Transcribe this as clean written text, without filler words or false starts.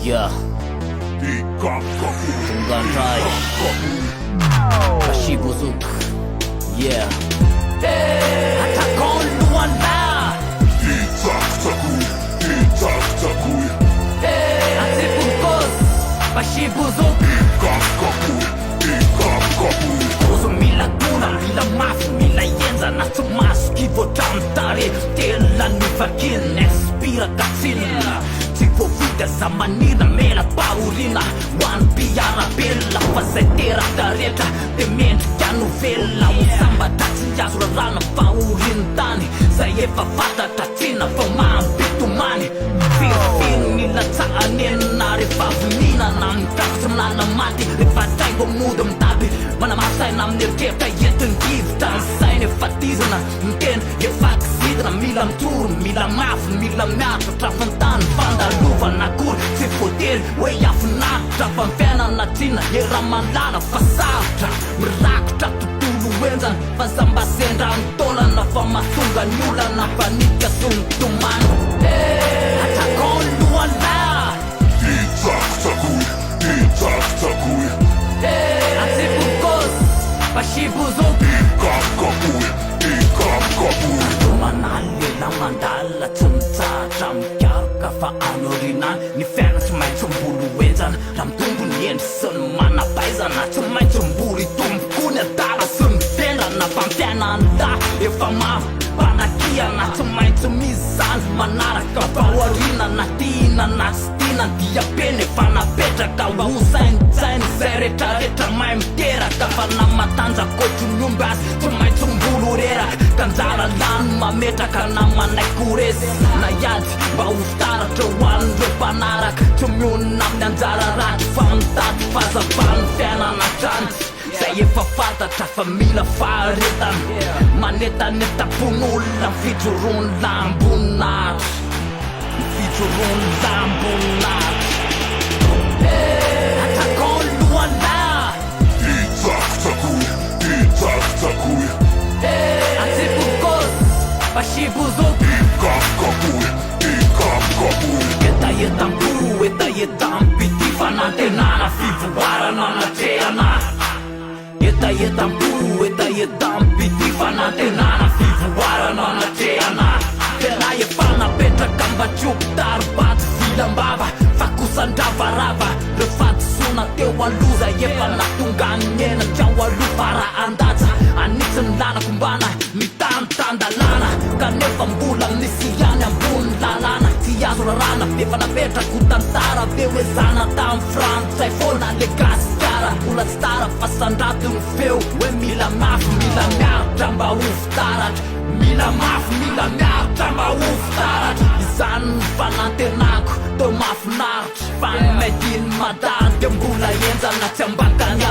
Yeah, Tungandrai Baschi bouzook. Yeah, atakon luanda Atipukos Baschi bouzook. Koso Mila kuna, Mila mafy, Mila yenza na tumaso kivo tamtare tela nivakin expira katsila tipo vida zamanina mela paurina one piara bella fazetera dareta demendrika novela usamba tatsiazo rarana faurintany zay efa fantatra tsina fa mampitomany firifiny nilatsaanenina rehefa voninana mitrafotsy milana maty rehefa saingo mody mitady manamasaina amin'ny eritreritra entin-givotra ny saina efa tizana miteny efa kisidina mila mitoro mila mafy mila miaritra trafantany fandalovana akory tsy voatery hoe afinaritra fa mifiainana tsina era manlala fa sarotra mirakotra tontolo enjana fa zambasendra mitolana fa mahatonga ny olana fanika so mitomany atakon lohala Atipukos Baschi bouzook. Manalila mandala tsy mitsahatra mikaroka fa anorinany ny fiaina tsy maintsy mbolo enjana raha mitombo ny endry sy ny manapaizana tsy maintsy mboly tomboko ny adala sy ny tendrana fa mpiainany lahy efa mapanakiana tsy maintsy mizany manaraka fahoarinana tihinana sy tiana diapeny efa napetraka hosainsainy zay rehetrarehetra mahay miteraka fa namatanjakotry ny omby azy tsy maintsy mbolo reraka kanjara lany mametraka na manaikorezi na iady mba hofitaratra hoan'ireo mpanaraka tsy mionina amin'ny anjara raty fa mitady fazavany fiainana tranty zay efa fantatra fa mila faharetana manetanetapon'olona fijorony lambonaritra fijorony lambonaritra atakon lohala Atipukos Baschi bouzook. Etayetam-pity fanantenana fivoarana natrehana etayetam-pity fanantenana fivoarana natrehana tena efa napetraka mba tsiopotarobaty vilambava fa kosan-dravarava refatosona teo aloza efa natongany enatra ao alovara andaja anitsy ny lalako mbana mitantandalana kanefa mbola misy ihany ambony lalana tsy azo rarana efa napetrako tantara be hoe zana tamy frantsay foana le gasikara mbola tsy tara fa sandrato ny feo hoe mila mafy mila miaritra mba hofitaratra mila mafy mila miaritra mba hofitaratra izany ny fanantenako teo mafinaritra fa ny maidiny madary de mbola enjana tsy ambakany